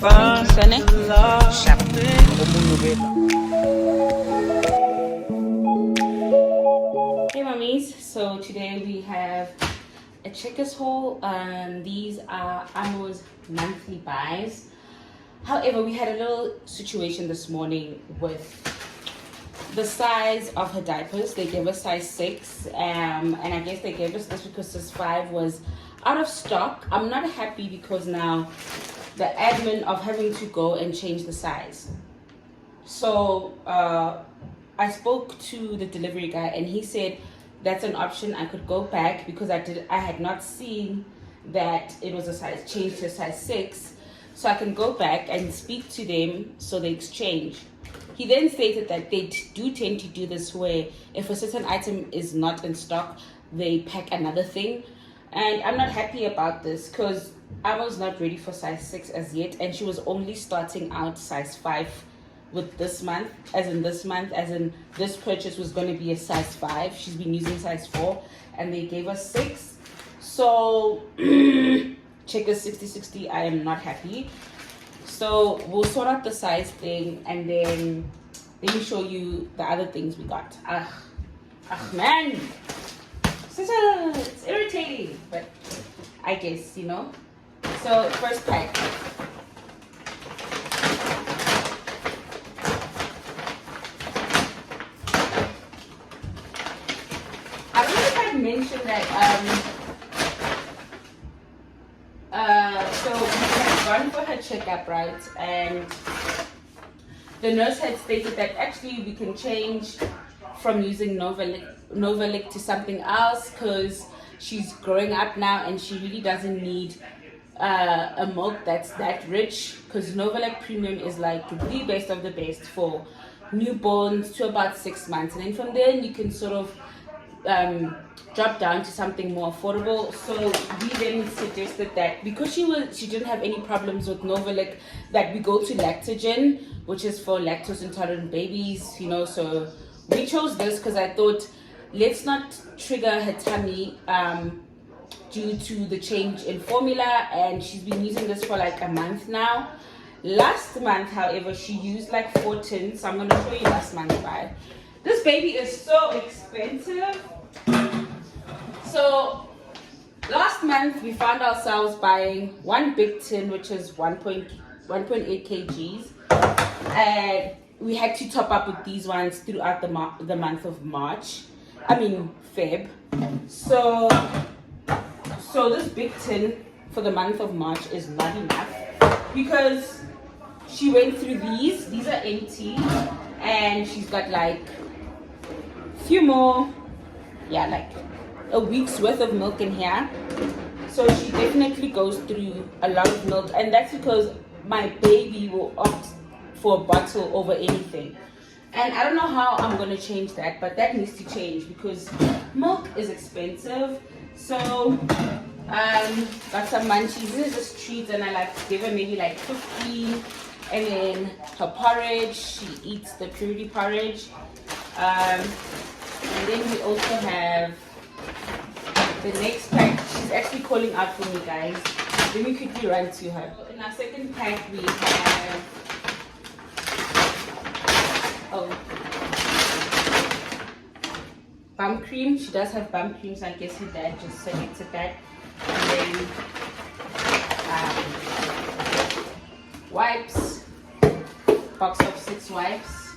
Hey mummies, so today we have a Checkers haul. These are Amo's monthly buys. However, we had a little situation this morning with the size of her diapers. They gave us size 6, and I guess they gave us this because size 5 was out of stock. I'm not happy because now the admin of having to go and change the size. So I spoke to the delivery guy and he said that's an option. I could go back because I had not seen that it was a size change to a size 6. So I can go back and speak to them so they exchange. He then stated that they do tend to do this where if a certain item is not in stock, they pack another thing. And I'm not happy about this because I was not ready for size 6 as yet, and she was only starting out size 5 with this month, as in this purchase was going to be a size 5. She's been using size 4 and they gave us 6. So Checkers 60/60, I am not happy. So we'll sort out the size thing and then let me show you the other things we got. Man, it's irritating, but I guess, you know. So first pack. I don't know if I mentioned that so we had gone for her checkup, right? And the nurse had stated that actually we can change from using Novalic to something else because she's growing up now and she really doesn't need a milk that's that rich, because Novalic Premium is like the best of the best for newborns to about 6 months, and then from there you can sort of drop down to something more affordable. So we then suggested that because she didn't have any problems with Novalic, that we go to Lactogen, which is for lactose intolerant babies, you know. So we chose this because I thought let's not trigger her tummy due to the change in formula, and she's been using this for like a month now. Last month, however, she used like 4 tins, so I'm going to show you last month's buy. This baby is so expensive. So last month we found ourselves buying one big tin, which is 1.8 kgs, and we had to top up with these ones throughout the month of Feb. So this big tin for the month of March is not enough because she went through these are empty, and she's got like few more, like a week's worth of milk in here. So she definitely goes through a lot of milk, and that's because my baby will opt for a bottle over anything. And I don't know how I'm going to change that, but that needs to change because milk is expensive. So got some munchies. This is just treats, and I like to give her maybe like 15. And then her porridge, she eats the purity porridge. And then we also have the next pack. She's actually calling out for me, guys. Let me quickly run to her. In our second pack we have bum cream. She does have bum cream, so I guess her dad just selected that. And then wipes, box of 6 wipes,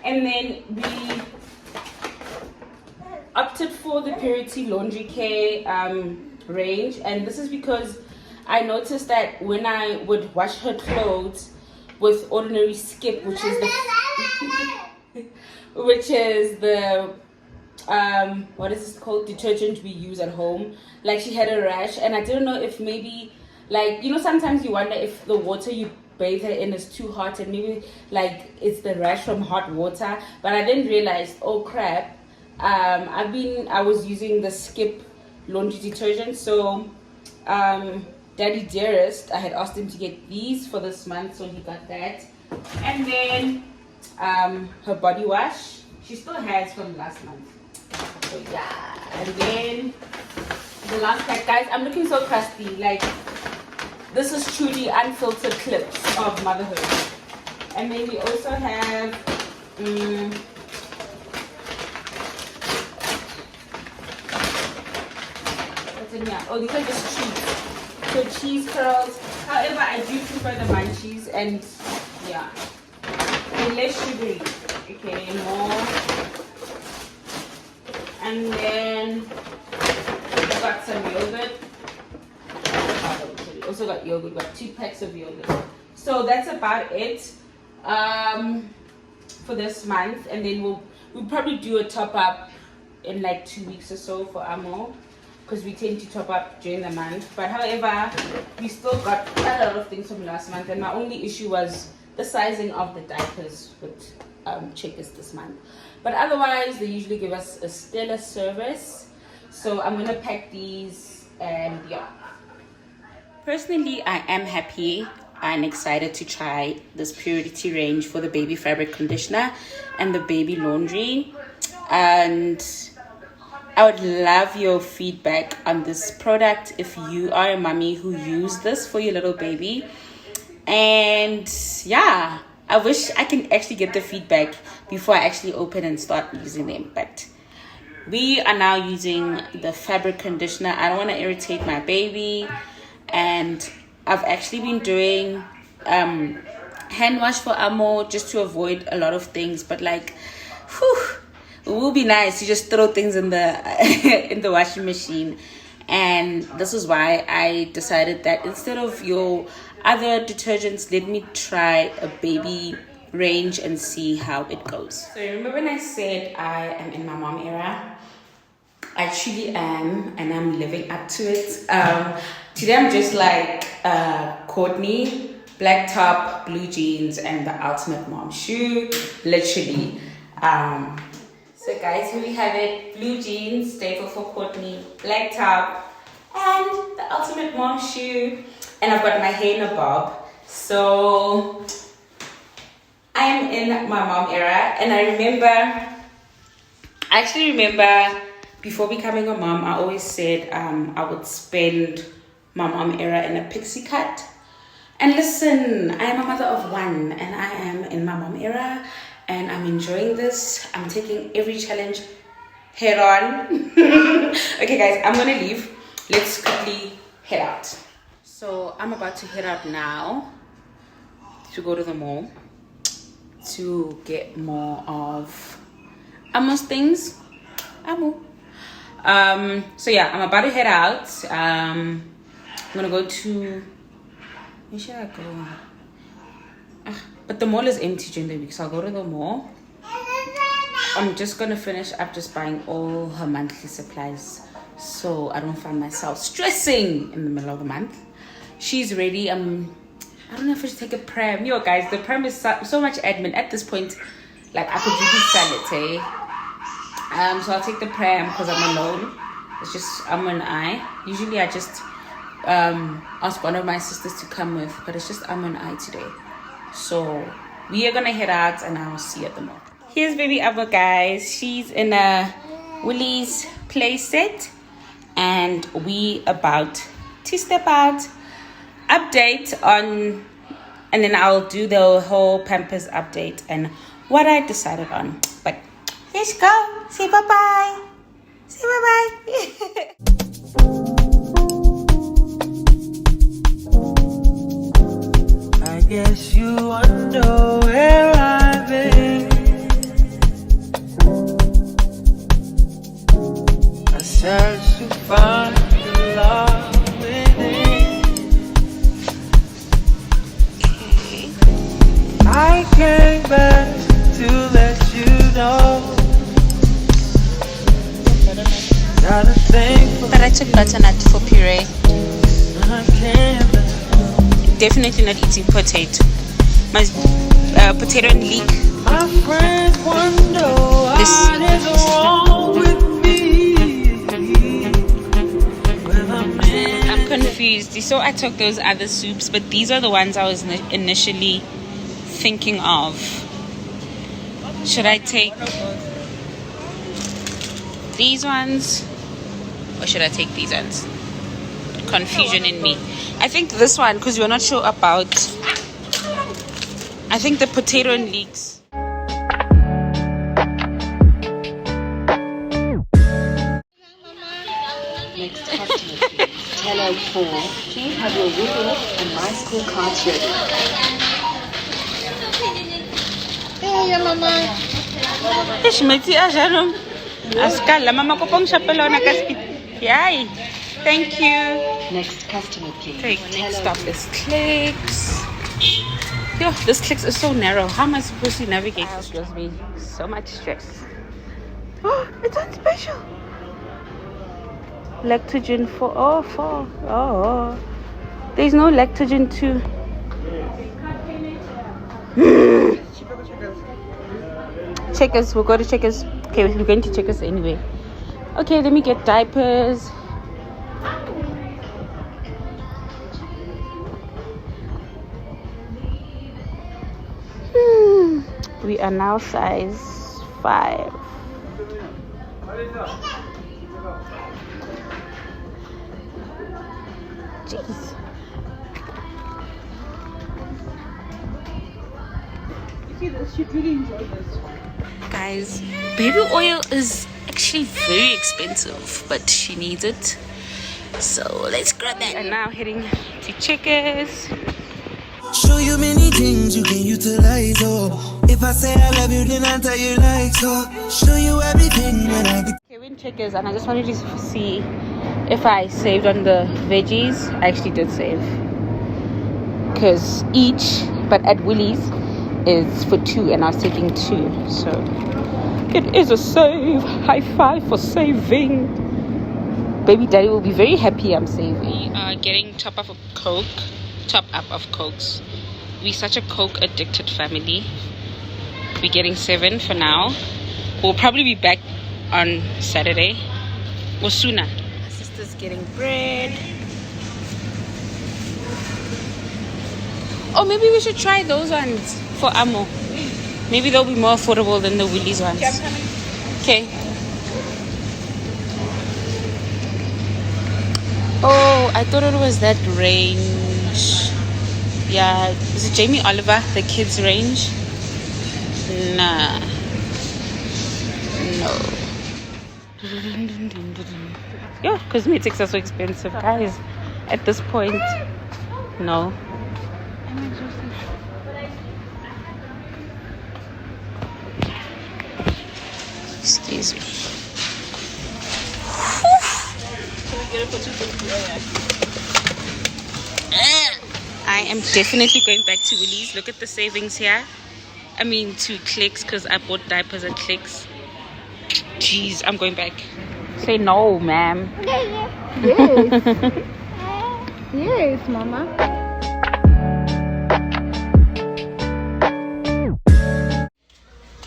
and then we opted for the Purity Laundry Care range, and this is because I noticed that when I would wash her clothes with ordinary Skip, which is the what is this called, detergent we use at home, like she had a rash, and I didn't know if maybe, like, you know, sometimes you wonder if the water you bathe her in is too hot and maybe like it's the rash from hot water, but I didn't realize, oh crap, I was using the Skip laundry detergent. So Daddy Dearest, I had asked him to get these for this month, so he got that. And then her body wash she still has from last month. So yeah, and then the last pack, guys, I'm looking so crusty. Like, This is truly unfiltered clips of motherhood. And then we also have what's in here? Oh, these are just cheese. So cheese curls. However, I do prefer the munchies, and yeah, they're less sugary. Okay, more. And then I got some yogurt. We also got yogurt. We got 2 packs of yogurt. So that's about it for this month. And then we'll probably do a top up in like 2 weeks or so for Amo, because we tend to top up during the month. But however, we still got quite a lot of things from last month, and my only issue was the sizing of the diapers with Checkers this month. But otherwise, they usually give us a stellar service. So I'm gonna pack these, and yeah. Personally, I am happy and excited to try this purity range for the baby fabric conditioner and the baby laundry. And I would love your feedback on this product if you are a mommy who used this for your little baby. And yeah, I wish I can actually get the feedback before I actually open and start using them. But we are now using the fabric conditioner. I don't want to irritate my baby, and I've actually been doing hand wash for Amo just to avoid a lot of things. But like, whew, it will be nice to just throw things in the in the washing machine. And this is why I decided that instead of your other detergents, let me try a baby range and see how it goes. So remember when I said I am in my mom era? I truly am, and I'm living up to it. Today I'm just like Courtney, black top, blue jeans, and the ultimate mom shoe, literally. So guys, here we have it. Blue jeans, staple for Courtney, black top, and the ultimate mom shoe. And I've got my hair in a bob. So I am in my mom era. And I actually remember before becoming a mom, I always said I would spend my mom era in a pixie cut. And listen, I am a mother of 1, and I am in my mom era. And I'm enjoying this. I'm taking every challenge head on. Okay guys, I'm gonna leave. Let's quickly head out. So I'm about to head out now to go to the mall to get more of Amo's things. Amo. So yeah, I'm about to head out. I'm gonna go to, where should I go? But the mall is empty during the week, so I'll go to the mall. I'm just gonna finish up just buying all her monthly supplies, so I don't find myself stressing in the middle of the month. She's ready. I don't know if I should take a pram. Yo guys, the pram is so much admin at this point. Like, I could do this salad, eh? So I'll take the pram because I'm alone. It's just Amma and I. Usually I just ask one of my sisters to come with, but it's just Amma and I today. So we are gonna head out, and I'll see you at the mall. Here's baby Abba, guys. She's in a Woolies play set, and we about to step out. Update on, and then I'll do the whole Pampers update and what I decided on. But let's go. Say bye bye. Say bye bye. I guess you wonder where I've been. I searched to find the love within. I came back to let you know that I think But I took butternut for puree. I came back. Definitely not eating potato. My potato and leek. My friends wonder what is wrong with me. I'm confused. So I took those other soups, but these are the ones I was initially thinking of. Should I take these ones, or should I take these ones? confusion in me. I think this one, because we're not sure about, I think the potato and leeks. Next customer, please. Teller 4. Please have your Woolworth and My School cards ready. Hey, mama. Thank you. Next customer, please. Okay, next stop is Clicks. Yo, this Clicks is so narrow. How am I supposed to navigate? This gives me so much stress. Oh, it's on special. Lactogen for there's no lactogen 2. Checkers, we'll go to Checkers. Okay, we're going to Checkers anyway. Okay, let me get diapers. We are now size 5. Jeez. She really enjoyed this. Guys, baby oil is actually very expensive, but she needs it. So let's grab that. And now heading to Checkers. Show you many things you can utilize, oh. If I say I love you, then I tell you like so. Show you everything when I get. Okay, we're in Checkers, and I just wanted to see if I saved on the veggies. I actually did save. Because each, but at Woolies, is for 2, and I was taking 2. So it is a save. High five for saving. Baby daddy will be very happy I'm saving. We are getting top up of Cokes. We're such a Coke addicted family. We're getting 7 for now. We'll probably be back on Saturday or sooner. My sister's getting bread. Oh, maybe we should try those ones for Amo. Maybe they'll be more affordable than the Woolies ones. Okay. Oh, I thought it was that range. Yeah, is it Jamie Oliver, the kids range? Nah. No. Yo, cosmetics are so expensive, guys. At this point, no. Excuse me. I am definitely going back to Woolies. Look at the savings here. I mean to Clicks, because I bought diapers at Clicks. Jeez, I'm going back. Say no, ma'am. Yes. Yes, mama.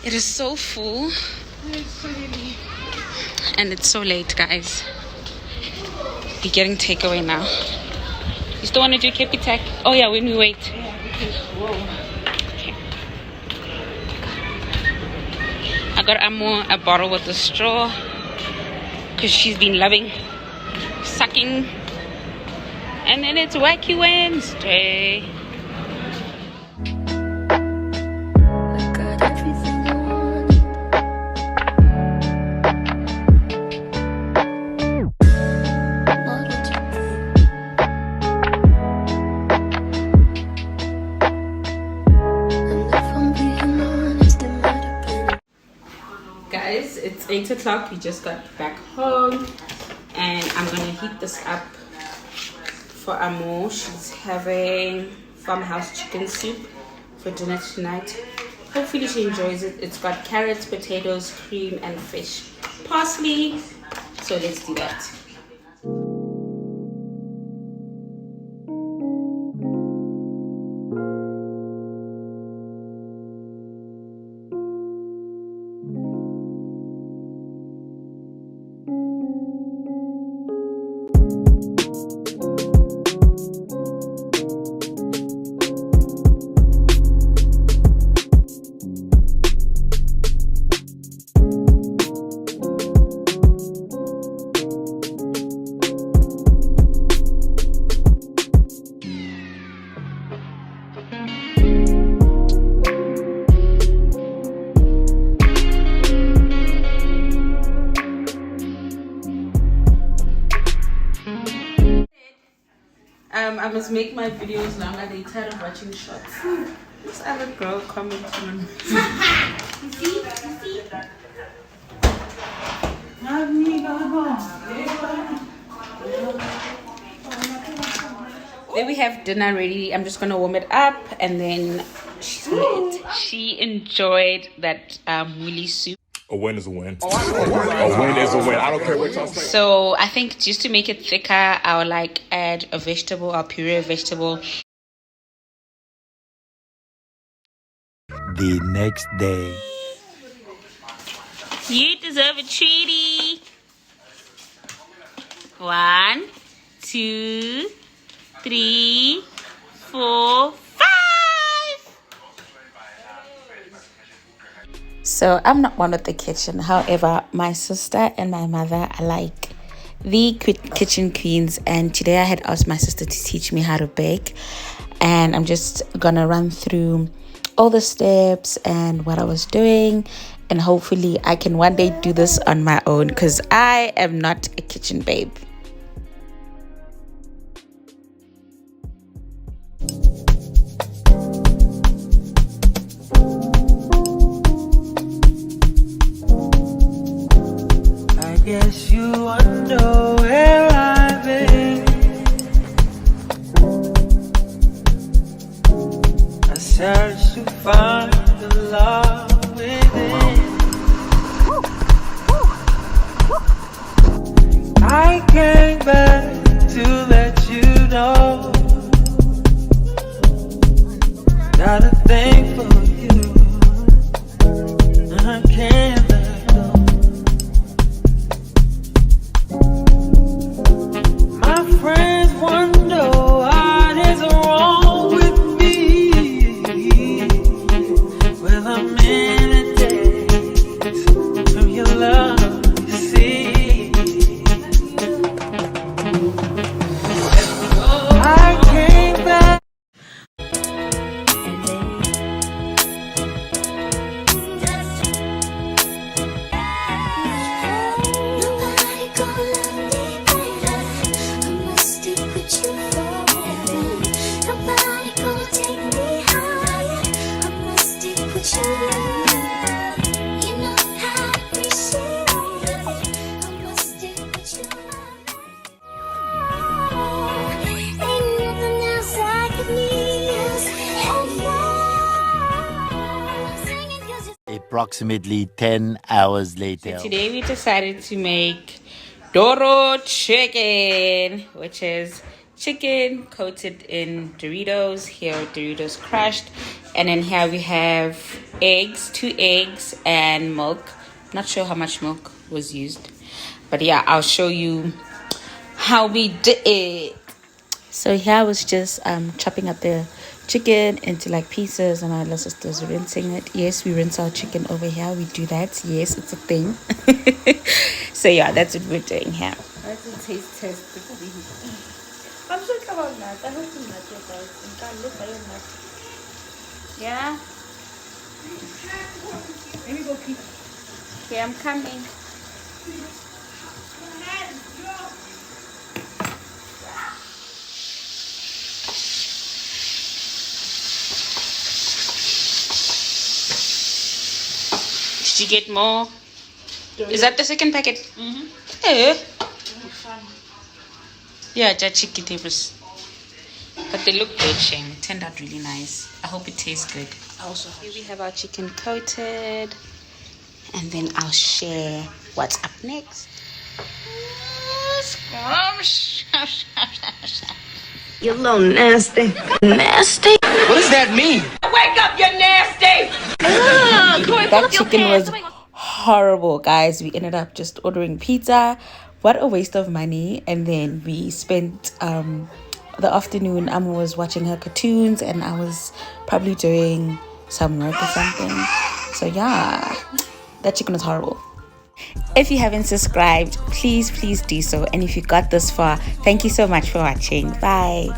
It is so full. And it's so late, guys. We're getting takeaway now. You still want to do Kepi Tack? Oh yeah, when we wait. Okay. I got Amo a bottle with a straw because she's been loving sucking. And then it's Wacky Wednesday. Guys, it's 8 o'clock. We just got back home and I'm gonna heat this up for Amo. She's having farmhouse chicken soup for dinner tonight. Hopefully she enjoys it. It's got carrots, potatoes, cream and fish, parsley. So let's do that. I must make my videos longer. They tired of watching shorts. This other girl commenting on me. You see? There we have dinner ready. I'm just gonna warm it up and then she's gonna eat. She enjoyed that woolly soup. A win is a win. A win is a win. I don't care what y'all say. So I think just to make it thicker, I'll like add a vegetable. I'll puree a vegetable. The next day. You deserve a treaty. 1, 2, 3, 4, 5. So I'm not one with the kitchen. However, my sister and my mother are like the kitchen queens, and today I had asked my sister to teach me how to bake, and I'm just gonna run through all the steps and what I was doing, and hopefully I can one day do this on my own because I am not a kitchen babe. I guess you wonder where I've been. I searched to find the love within. I came back to let you know got a thing for you. I can't let go. My friends wonder what is wrong with me. Well, I'm in a daze from your love, you see. I came back. Nobody gonna love me better. I must stick with you forever. Nobody gonna take me higher. I must stick with you. You know how I appreciate it. I must stick with you. Ain't nothing else I could use. Singing 'cause it's Approximately 10 hours later. Today we decided to make Doro chicken, which is chicken coated in Doritos. Here Doritos crushed, and then here we have eggs, 2 eggs and milk. Not sure how much milk was used, but yeah, I'll show you how we did it. So here I was just chopping up the chicken into like pieces, and my little sister's rinsing it. Yes, we rinse our chicken over here. We do that. Yes, it's a thing. So yeah, that's what we're doing here. That's a taste test. I'm sure come on that. I hope it's not your guys. You can't look at your nut. Yeah. Let me go pee. Okay, I'm coming. Did you get more? Is that the second packet? Mm-hmm. Yeah, just chicken tables. But they look good, Shane. It turned out really nice. I hope it tastes good. Also, here we have our chicken coated. And then I'll share what's up next. You little nasty. Nasty? What does that mean? Wake up, you nasty! That chicken was horrible, guys. We ended up just ordering pizza. What a waste of money. And then we spent the afternoon. Amma was watching her cartoons and I was probably doing some work or something. So yeah, that chicken was horrible. If you haven't subscribed, please do so. And if you got this far, thank you so much for watching. Bye.